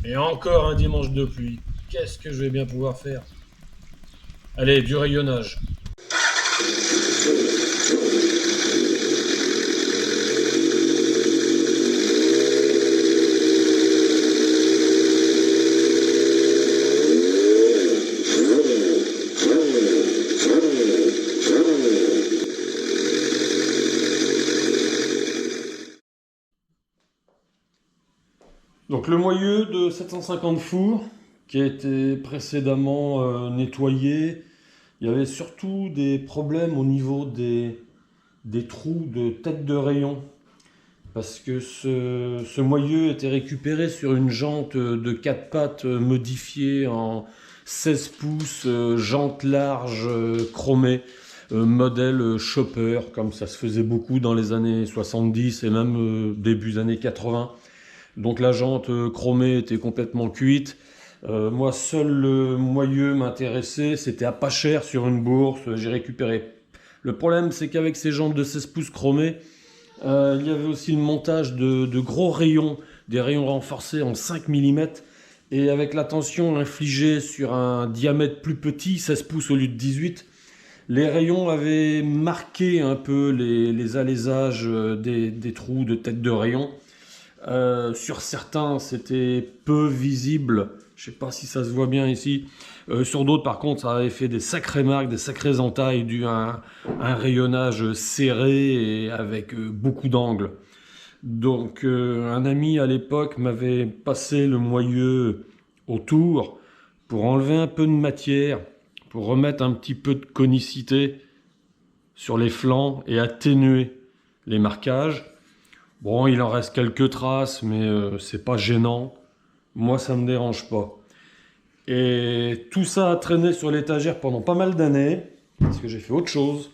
Et encore un dimanche de pluie. Qu'est-ce que je vais bien pouvoir faire? Allez, du rayonnage. Donc le moyeu de 750 fours qui a été précédemment nettoyé, il y avait surtout des problèmes au niveau des trous de tête de rayon. Parce que ce moyeu était récupéré sur une jante de 4 pattes modifiée en 16 pouces, jante large chromée, modèle Chopper, comme ça se faisait beaucoup dans les années 70 et même début des années 80. Donc la jante chromée était complètement cuite. Moi, seul le moyeu m'intéressait, c'était à pas cher sur une bourse, j'ai récupéré. Le problème, c'est qu'avec ces jantes de 16 pouces chromées, il y avait aussi le montage de gros rayons, des rayons renforcés en 5 mm. Et avec la tension infligée sur un diamètre plus petit, 16 pouces au lieu de 18, les rayons avaient marqué un peu les alaisages des trous de tête de rayon. Sur certains, c'était peu visible. Je ne sais pas si ça se voit bien ici. Sur d'autres, par contre, ça avait fait des sacrées marques, des sacrées entailles dû à un rayonnage serré et avec beaucoup d'angles. Donc, un ami à l'époque m'avait passé le moyeu autour pour enlever un peu de matière, pour remettre un petit peu de conicité sur les flancs et atténuer les marquages. Bon, il en reste quelques traces, mais c'est pas gênant. Moi, ça me dérange pas. Et tout ça a traîné sur l'étagère pendant pas mal d'années, parce que j'ai fait autre chose.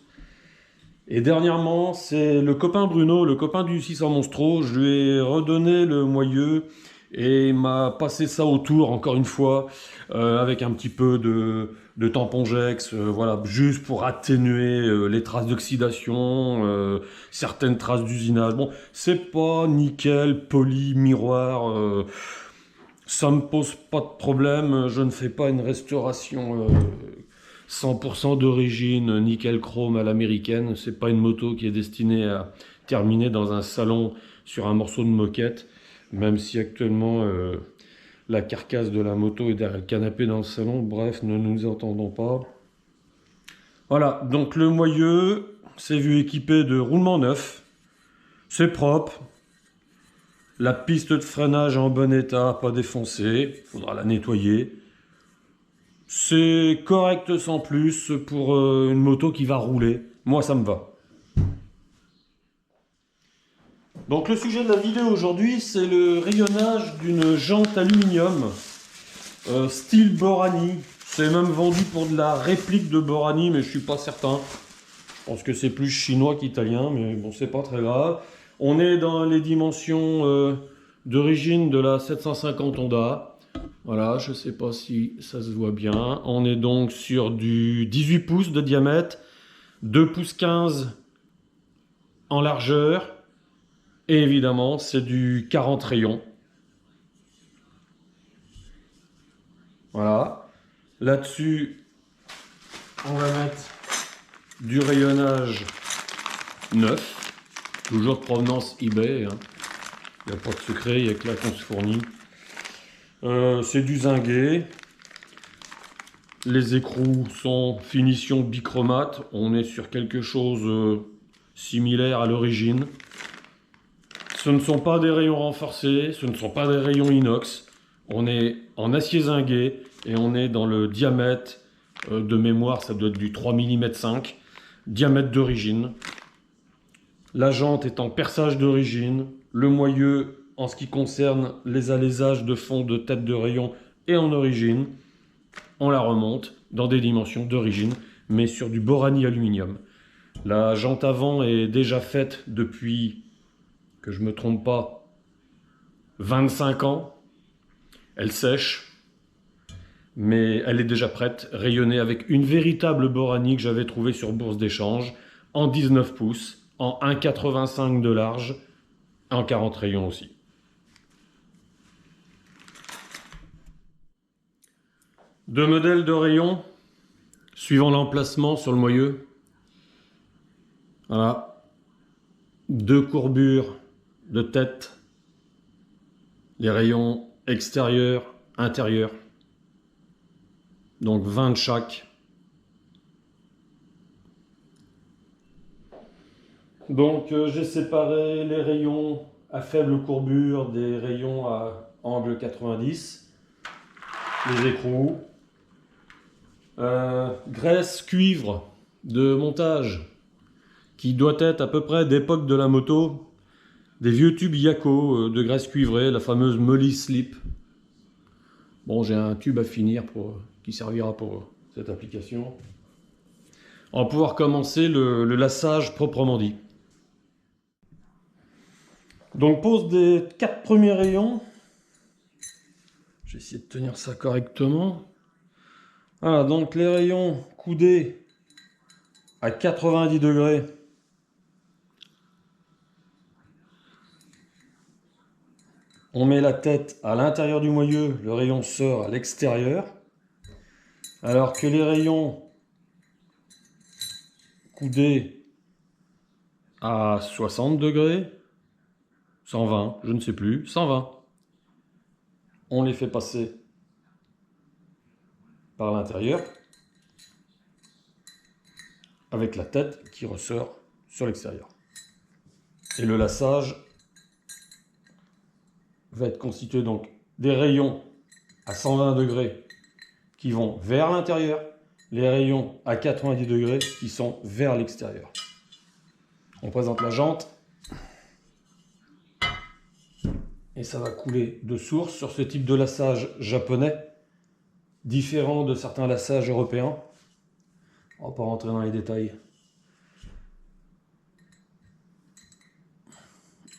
Et dernièrement, c'est le copain Bruno, le copain du 600 Monstro, je lui ai redonné le moyeu et il m'a passé ça autour, encore une fois, avec un petit peu de tampongex, voilà, juste pour atténuer les traces d'oxydation, certaines traces d'usinage. Bon, c'est pas nickel, poli, miroir, ça me pose pas de problème, je ne fais pas une restauration 100% d'origine, nickel chrome à l'américaine. C'est pas une moto qui est destinée à terminer dans un salon sur un morceau de moquette, même si actuellement la carcasse de la moto est derrière le canapé dans le salon. Bref, ne nous entendons pas. Voilà, donc le moyeu s'est vu équipé de roulements neufs. C'est propre. La piste de freinage en bon état, pas défoncée. Il faudra la nettoyer. C'est correct sans plus pour une moto qui va rouler. Moi, ça me va. Donc le sujet de la vidéo aujourd'hui, c'est le rayonnage d'une jante aluminium style Borani. C'est même vendu pour de la réplique de Borani, mais je suis pas certain. Je pense que c'est plus chinois qu'italien, mais bon, c'est pas très grave. On est dans les dimensions d'origine de la 750 Honda. Voilà, je sais pas si ça se voit bien. On est donc sur du 18 pouces de diamètre, 2 pouces 15 en largeur. Et évidemment, c'est du 40 rayons. Voilà. Là-dessus, on va mettre du rayonnage neuf. Toujours de provenance eBay. Hein. Il n'y a pas de secret, il n'y a que là qu'on se fournit. C'est du zinguet. Les écrous sont finition bichromate. On est sur quelque chose similaire à l'origine. Ce ne sont pas des rayons renforcés, ce ne sont pas des rayons inox. On est en acier zinguet et on est dans le diamètre de mémoire, ça doit être du 3 mm 5, diamètre d'origine. La jante est en perçage d'origine. Le moyeu, en ce qui concerne les alaisages de fond de tête de rayon, est en origine. On la remonte dans des dimensions d'origine, mais sur du Borani aluminium. La jante avant est déjà faite depuis, que je ne me trompe pas, 25 ans. Elle sèche, mais elle est déjà prête, rayonnée avec une véritable Borani que j'avais trouvée sur Bourse d'échange, en 19 pouces, en 1,85 de large, en 40 rayons aussi. Deux modèles de rayons, suivant l'emplacement sur le moyeu. Voilà. Deux courbures de tête. Les rayons extérieurs, intérieurs. Donc 20 de chaque. Donc j'ai séparé les rayons à faible courbure des rayons à angle 90. Les écrous. Graisse cuivre de montage qui doit être à peu près d'époque de la moto. Des vieux tubes Yako de graisse cuivrée, la fameuse Molly Slip. Bon, j'ai un tube à finir qui servira pour cette application. On va pouvoir commencer le lassage proprement dit. Donc pose des 4 premiers rayons. Je vais essayer de tenir ça correctement. Voilà, donc les rayons coudés à 90 degrés. On met la tête à l'intérieur du moyeu, le rayon sort à l'extérieur. Alors que les rayons coudés à 60 degrés, 120, je ne sais plus, 120. On les fait passer par l'intérieur avec la tête qui ressort sur l'extérieur. Et le lassage va être constitué donc des rayons à 120 degrés qui vont vers l'intérieur, les rayons à 90 degrés qui sont vers l'extérieur. On présente la jante et ça va couler de source sur ce type de lassage japonais, différent de certains lassages européens. On va pas rentrer dans les détails.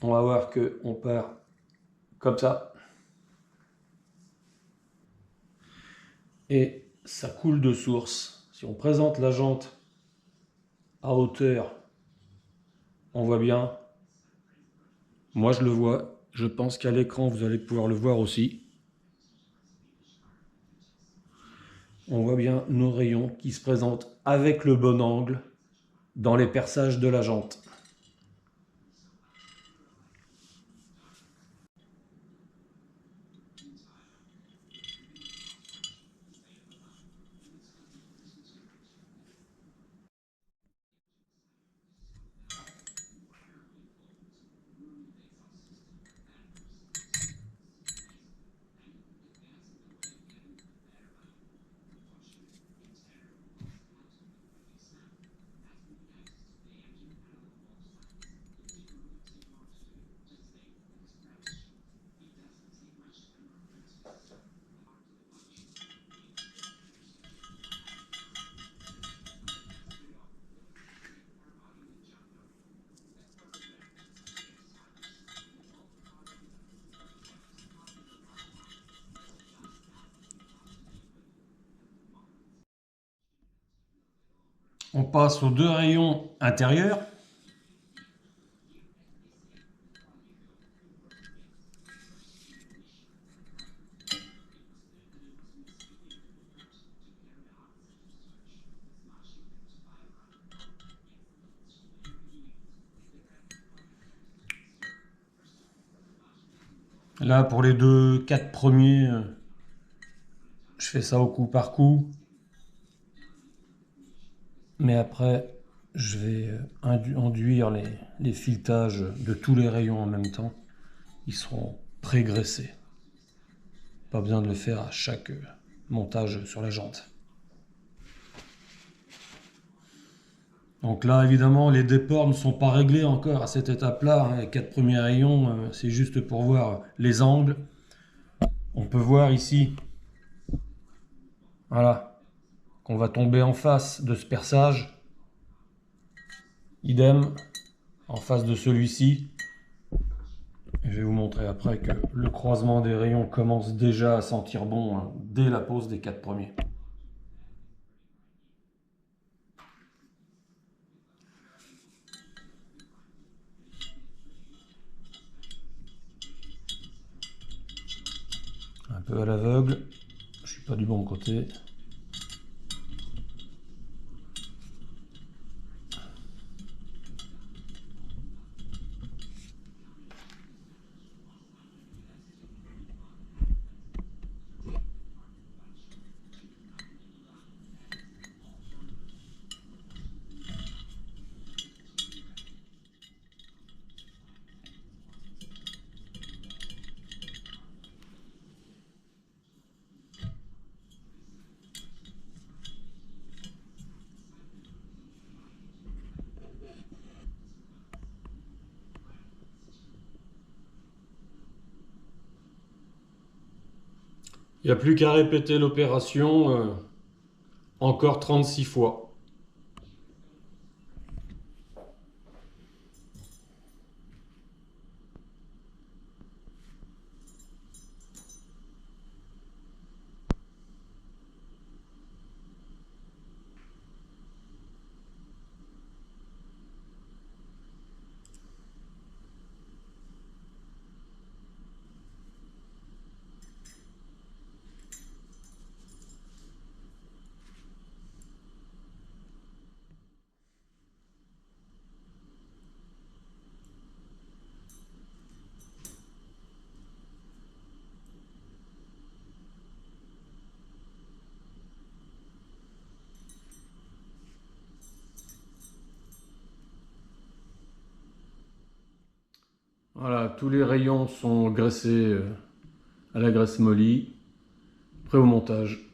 On va voir qu'on part comme ça. Et ça coule de source. Si on présente la jante à hauteur, on voit bien. Moi je le vois. Je pense qu'à l'écran vous allez pouvoir le voir aussi. On voit bien nos rayons qui se présentent avec le bon angle dans les perçages de la jante. On passe aux deux rayons intérieurs. Là, pour les 4 premiers, je fais ça au coup par coup. Mais après, je vais enduire les filetages de tous les rayons en même temps. Ils seront pré-graissés. Pas besoin de le faire à chaque montage sur la jante. Donc là, évidemment, les déports ne sont pas réglés encore à cette étape-là. Les 4 premiers rayons, c'est juste pour voir les angles. On peut voir ici, voilà, qu'on va tomber en face de ce perçage. Idem, en face de celui-ci. Je vais vous montrer après que le croisement des rayons commence déjà à sentir bon dès la pose des 4 premiers. Un peu à l'aveugle, je suis pas du bon côté. Il n'y a plus qu'à répéter l'opération encore 36 fois. Voilà, tous les rayons sont graissés à la graisse molly, prêts au montage.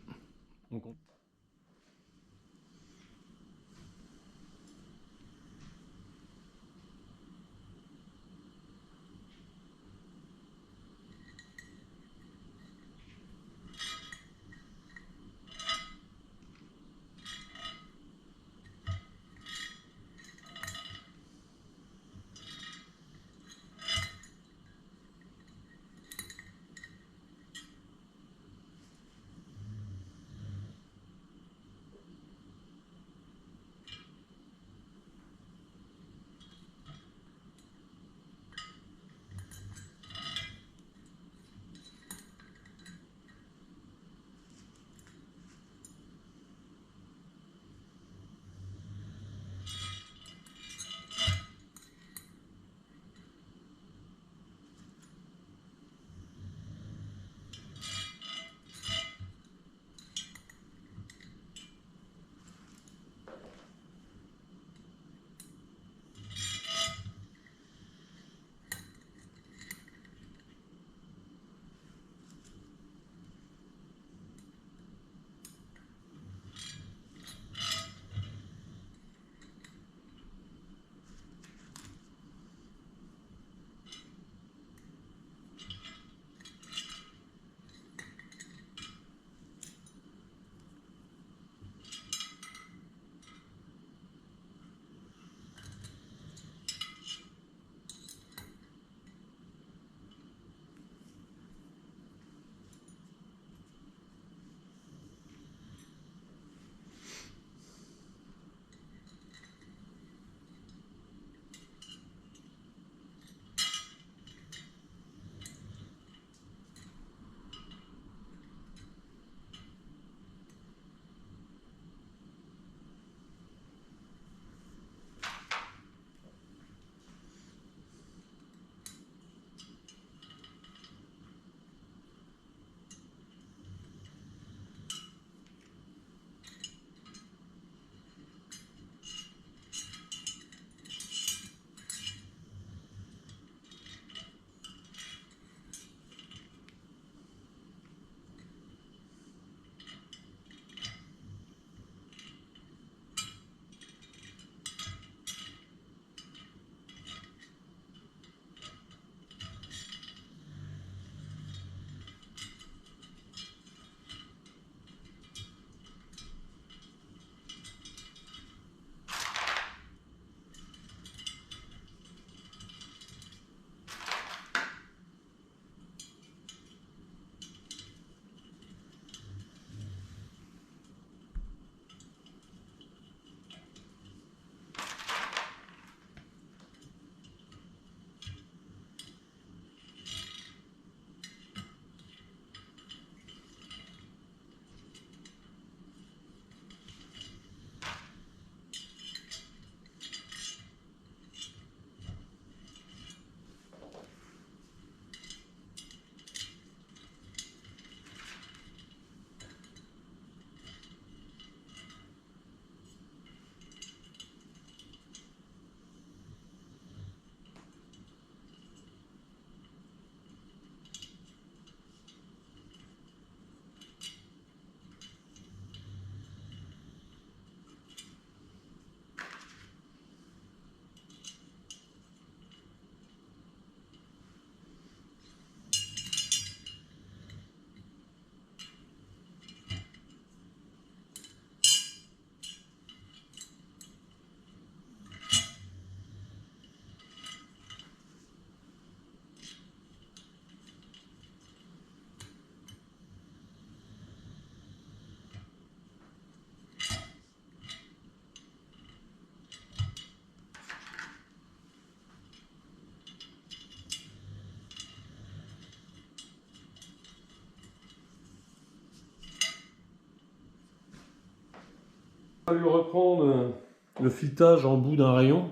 fallu reprendre le filetage en bout d'un rayon,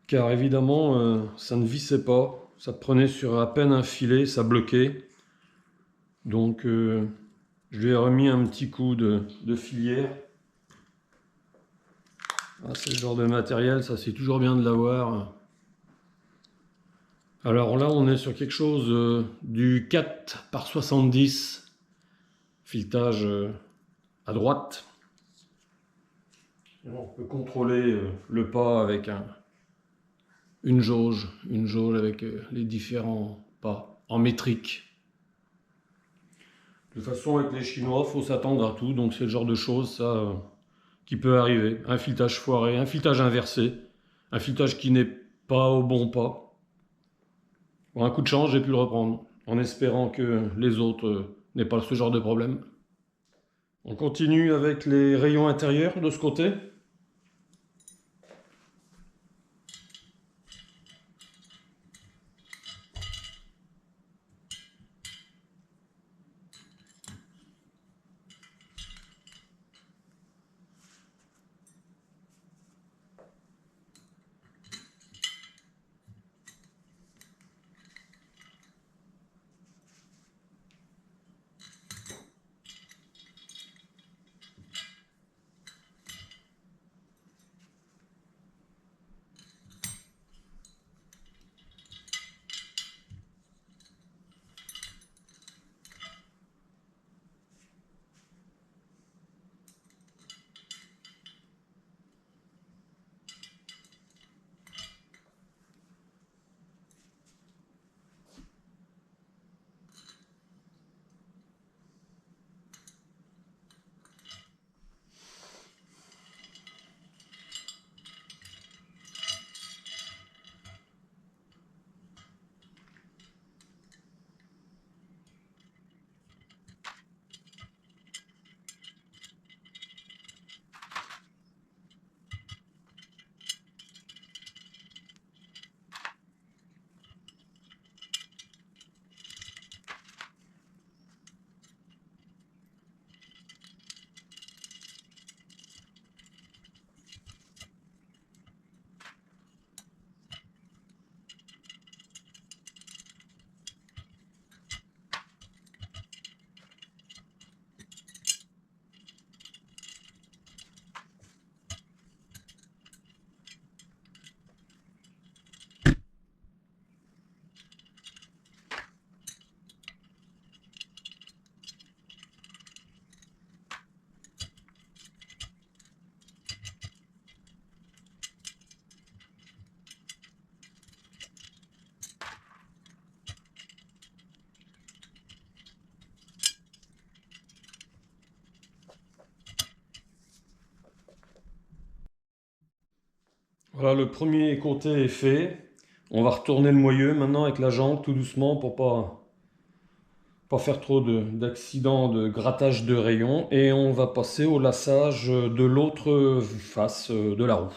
car évidemment ça ne vissait pas, ça prenait sur à peine un filet, ça bloquait. Donc je lui ai remis un petit coup de filière. Ah, c'est le genre de matériel, ça c'est toujours bien de l'avoir. Alors là on est sur quelque chose du 4 par 70, filetage à droite. Et on peut contrôler le pas avec une jauge avec les différents pas en métrique. De toute façon, avec les Chinois, il faut s'attendre à tout, donc c'est le genre de choses ça qui peut arriver. Un filetage foiré, un filetage inversé, un filetage qui n'est pas au bon pas. Bon, un coup de chance, j'ai pu le reprendre, en espérant que les autres n'aient pas ce genre de problème. On continue avec les rayons intérieurs de ce côté. Voilà, le premier côté est fait. On va retourner le moyeu maintenant avec la jante tout doucement pour pas faire trop d'accidents de grattage de rayons. Et on va passer au lassage de l'autre face de la roue.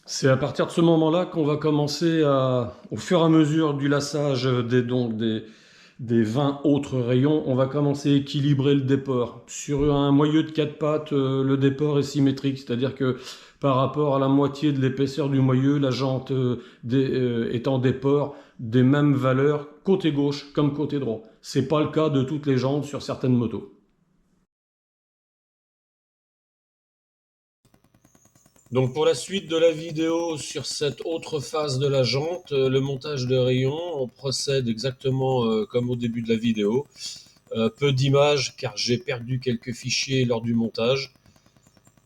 C'est à partir de ce moment-là qu'on va commencer au fur et à mesure du lassage des 20 autres rayons, on va commencer à équilibrer le déport. Sur un moyeu de 4 pattes, le déport est symétrique, c'est-à-dire que par rapport à la moitié de l'épaisseur du moyeu, la jante est en déport des mêmes valeurs côté gauche comme côté droit. C'est pas le cas de toutes les jantes sur certaines motos. Donc pour la suite de la vidéo sur cette autre phase de la jante, le montage de rayons, on procède exactement comme au début de la vidéo. Peu d'images car j'ai perdu quelques fichiers lors du montage.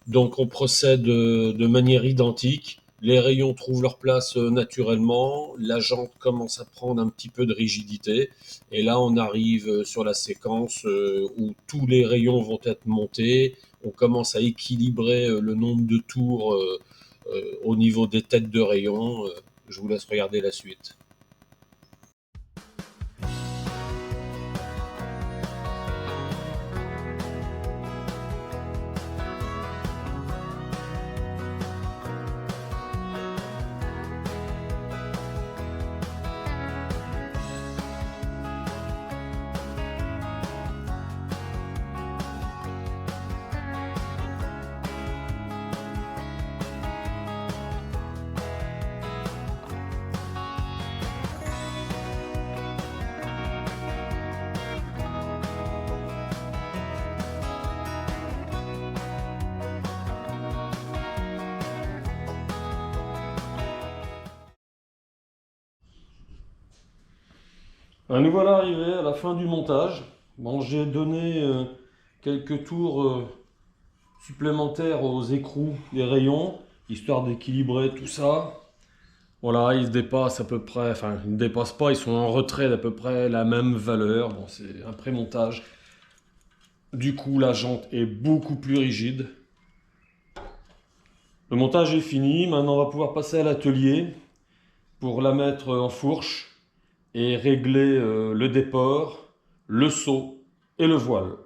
Donc on procède de manière identique. Les rayons trouvent leur place naturellement, la jante commence à prendre un petit peu de rigidité et là on arrive sur la séquence où tous les rayons vont être montés. On commence à équilibrer le nombre de tours au niveau des têtes de rayons. Je vous laisse regarder la suite. Nous voilà arrivés à la fin du montage. Bon, j'ai donné quelques tours supplémentaires aux écrous des rayons, histoire d'équilibrer tout ça. Voilà, ils se dépassent à peu près, enfin, ils ne dépassent pas, ils sont en retrait d'à peu près la même valeur. Bon, c'est un pré-montage. Du coup, la jante est beaucoup plus rigide. Le montage est fini, maintenant on va pouvoir passer à l'atelier pour la mettre en fourche et régler le déport, le seau et le voile.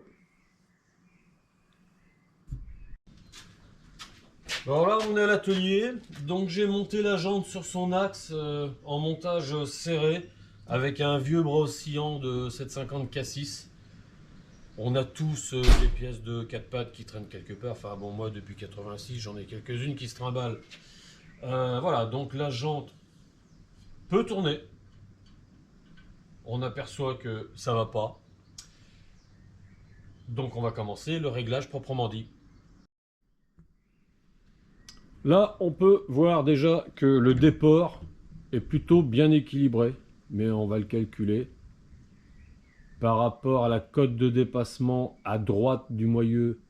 Alors là, on est à l'atelier, donc j'ai monté la jante sur son axe en montage serré avec un vieux bras oscillant de 750 K6. On a tous des pièces de 4 pattes qui traînent quelque part. Enfin bon, moi depuis 86, j'en ai quelques-unes qui se trimballent. Voilà, donc la jante peut tourner. On aperçoit que ça va pas. Donc on va commencer le réglage proprement dit. Là, on peut voir déjà que le déport est plutôt bien équilibré, mais on va le calculer. Par rapport à la cote de dépassement à droite du moyeu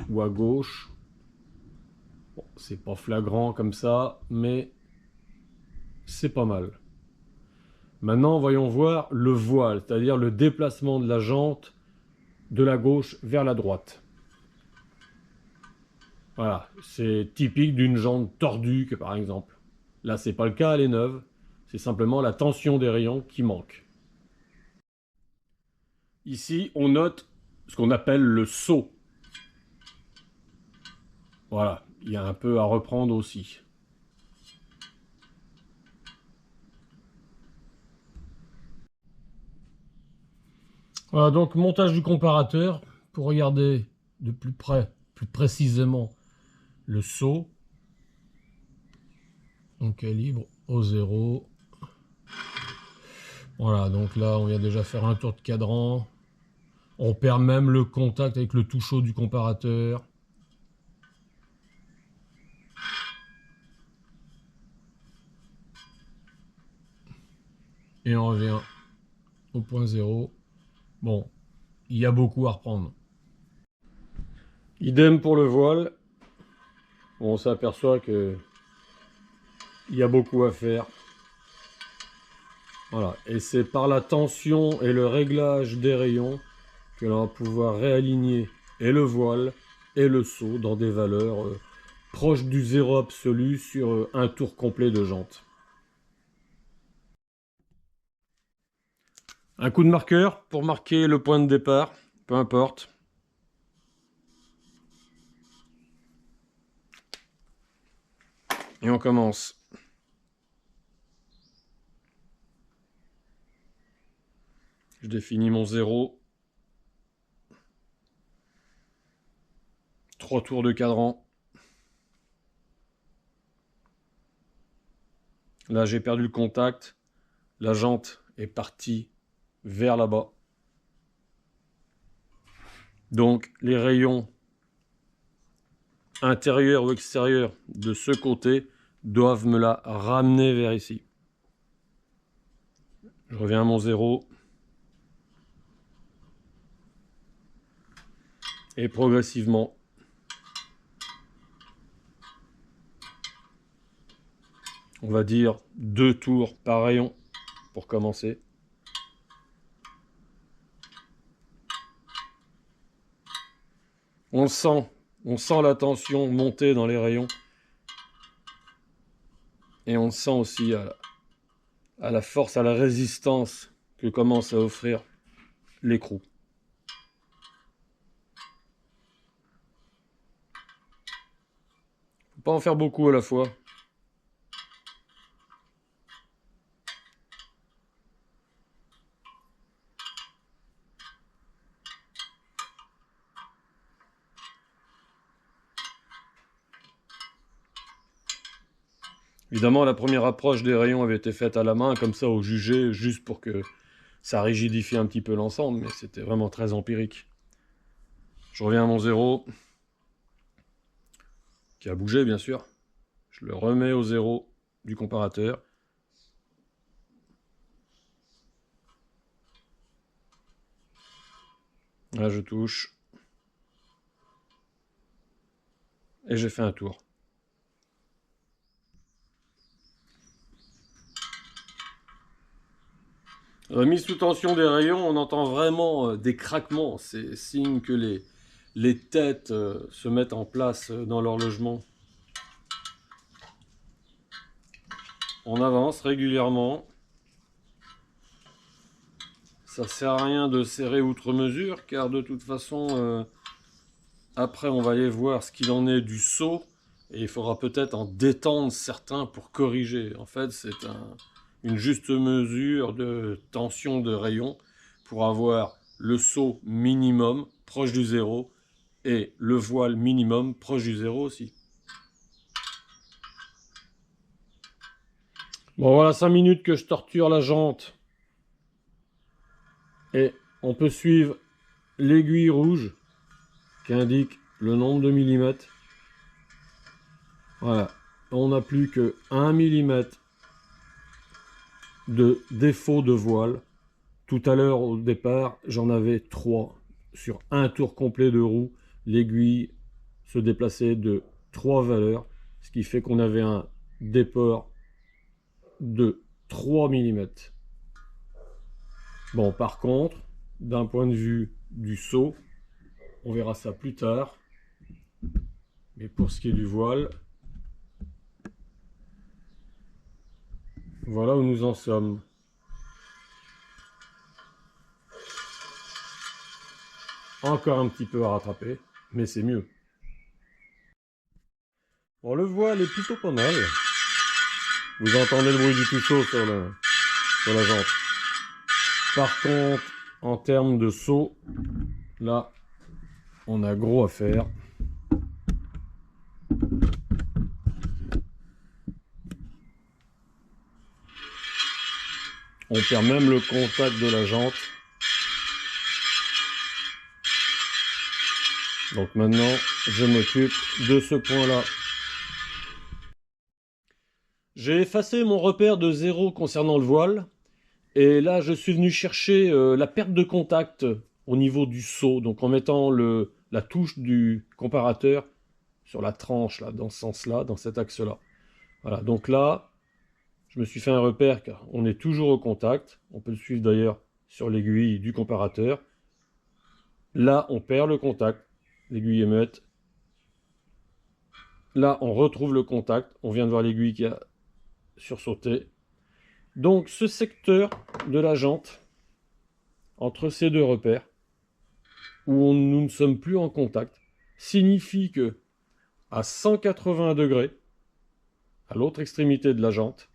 ou à gauche. Bon, c'est pas flagrant comme ça, mais c'est pas mal. Maintenant, voyons voir le voile, c'est-à-dire le déplacement de la jante de la gauche vers la droite. Voilà, c'est typique d'une jante tordue, que par exemple. Là, c'est pas le cas, elle est neuve. C'est simplement la tension des rayons qui manque. Ici, on note ce qu'on appelle le saut. Voilà, il y a un peu à reprendre aussi. Voilà, donc montage du comparateur pour regarder de plus près, plus précisément, le saut. On calibre au 0. Voilà, donc là, on vient déjà faire un tour de cadran. On perd même le contact avec le toucheau du comparateur. Et on revient au point 0. Bon, il y a beaucoup à reprendre. Idem pour le voile. On s'aperçoit que il y a beaucoup à faire. Voilà, et c'est par la tension et le réglage des rayons que l'on va pouvoir réaligner et le voile et le seau dans des valeurs proches du zéro absolu sur un tour complet de jante. Un coup de marqueur pour marquer le point de départ, peu importe. Et on commence. Je définis mon 0. 3 tours de cadran. Là, j'ai perdu le contact. La jante est partie vers là-bas. Donc, les rayons intérieurs ou extérieurs de ce côté doivent me la ramener vers ici. Je reviens à mon 0. Et progressivement, on va dire 2 tours par rayon pour commencer. On sent la tension monter dans les rayons. Et on sent aussi à la force, à la résistance que commence à offrir l'écrou. Faut pas en faire beaucoup à la fois. Évidemment, la première approche des rayons avait été faite à la main, comme ça, au jugé, juste pour que ça rigidifie un petit peu l'ensemble, mais c'était vraiment très empirique. Je reviens à mon 0, qui a bougé, bien sûr. Je le remets au 0 du comparateur. Là, je touche. Et j'ai fait un tour. Mise sous tension des rayons, on entend vraiment des craquements. C'est signe que les têtes se mettent en place dans leur logement. On avance régulièrement. Ça sert à rien de serrer outre mesure, car de toute façon, après on va aller voir ce qu'il en est du seau, et il faudra peut-être en détendre certains pour corriger. En fait, c'est une juste mesure de tension de rayon pour avoir le seau minimum proche du zéro et le voile minimum proche du zéro aussi. Bon, voilà 5 minutes que je torture la jante. Et on peut suivre l'aiguille rouge qui indique le nombre de millimètres. Voilà. On n'a plus que 1 millimètre de défaut de voile. Tout à l'heure, au départ, j'en avais 3. Sur un tour complet de roue, l'aiguille se déplaçait de 3 valeurs, ce qui fait qu'on avait un déport de 3 millimètres. Bon, par contre, d'un point de vue du seau, on verra ça plus tard. Mais pour ce qui est du voile, voilà où nous en sommes. Encore un petit peu à rattraper, mais c'est mieux. Bon, le voile est plutôt pas mal. Vous entendez le bruit du tuto sur la jante. Par contre, en termes de seau, là, on a gros à faire. On perd même le contact de la jante. Donc maintenant, je m'occupe de ce point-là. J'ai effacé mon repère de 0 concernant le voile. Et là, je suis venu chercher la perte de contact au niveau du seau. Donc en mettant la touche du comparateur sur la tranche, là, dans ce sens-là, dans cet axe-là. Voilà, donc là, je me suis fait un repère car on est toujours au contact. On peut le suivre d'ailleurs sur l'aiguille du comparateur. Là, on perd le contact. L'aiguille émette. Là, on retrouve le contact. On vient de voir l'aiguille qui a sursauté. Donc, ce secteur de la jante, entre ces deux repères, où nous ne sommes plus en contact, signifie que à 180 degrés, à l'autre extrémité de la jante,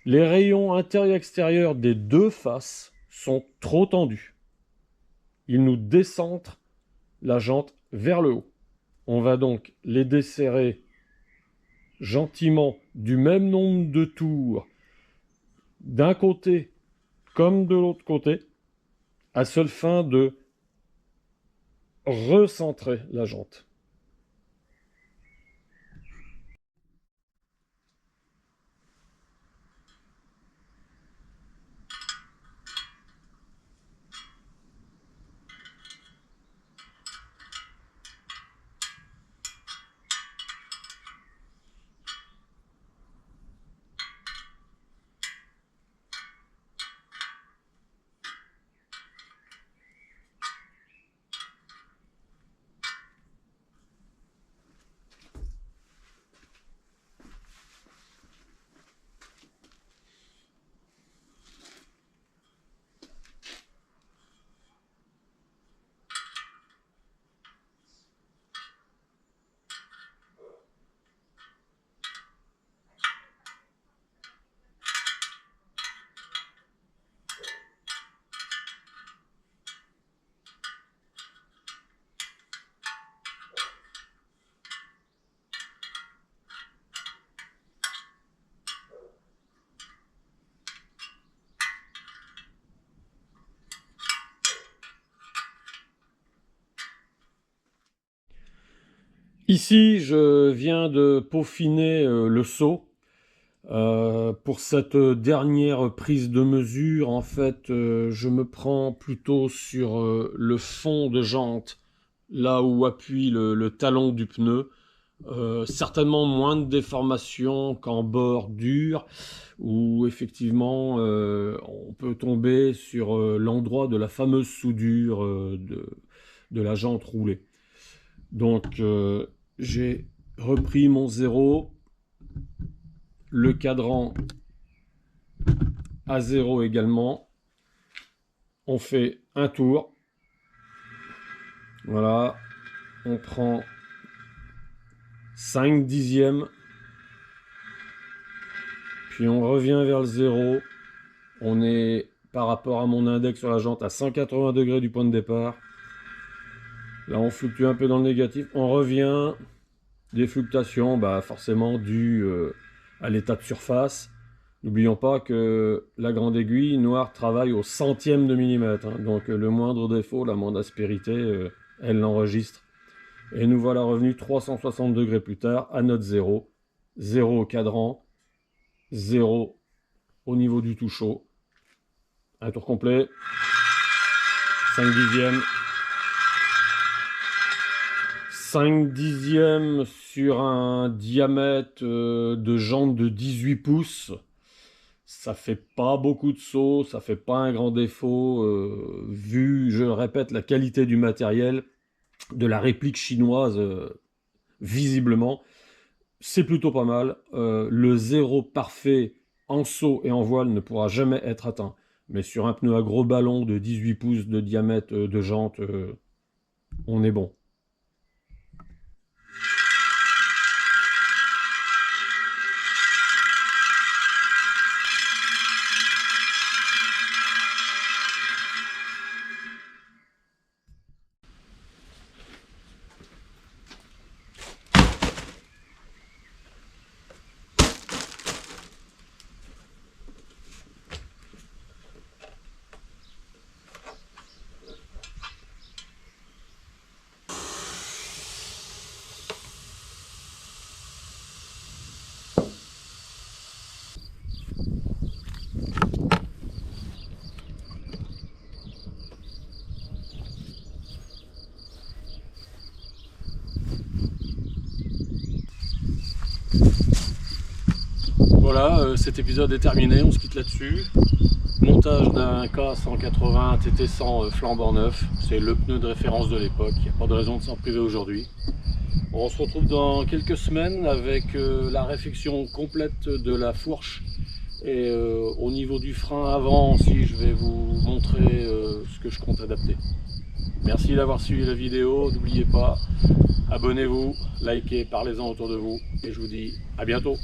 les rayons intérieur-extérieur des deux faces sont trop tendus. Ils nous décentrent la jante vers le haut. On va donc les desserrer gentiment du même nombre de tours d'un côté comme de l'autre côté, à seule fin de recentrer la jante. Ici, je viens de peaufiner le seau. Pour cette dernière prise de mesure, en fait, je me prends plutôt sur le fond de jante, là où appuie le talon du pneu. Certainement moins de déformation qu'en bord dur, où effectivement on peut tomber sur l'endroit de la fameuse soudure de la jante roulée. Donc j'ai repris mon zéro, le cadran à zéro également. On fait un tour. Voilà, on prend 5 dixièmes, puis on revient vers le zéro. On est par rapport à mon index sur la jante à 180 degrés du point de départ. Là on fluctue un peu dans le négatif, on revient. Des fluctuations forcément dues à l'état de surface. N'oublions pas que la grande aiguille noire travaille au centième de millimètre, hein, donc le moindre défaut, la moindre aspérité, elle l'enregistre. Et nous voilà revenus 360 degrés plus tard à notre zéro. Zéro au cadran, zéro au niveau du tout chaud. Un tour complet, 5 dixièmes. 5 dixièmes sur un diamètre de jante de 18 pouces. Ça fait pas beaucoup de sauts, ça fait pas un grand défaut, vu, je le répète, la qualité du matériel, de la réplique chinoise, visiblement. C'est plutôt pas mal. Le zéro parfait en saut et en voile ne pourra jamais être atteint. Mais sur un pneu à gros ballon de 18 pouces de diamètre de jante, on est bon. Voilà, cet épisode est terminé, on se quitte là-dessus. Montage d'un K180 TT100 flambant neuf, c'est le pneu de référence de l'époque, il n'y a pas de raison de s'en priver aujourd'hui. On se retrouve dans quelques semaines avec la réfection complète de la fourche et au niveau du frein avant aussi, je vais vous montrer ce que je compte adapter. Merci d'avoir suivi la vidéo, n'oubliez pas, abonnez-vous, likez, parlez-en autour de vous et je vous dis à bientôt.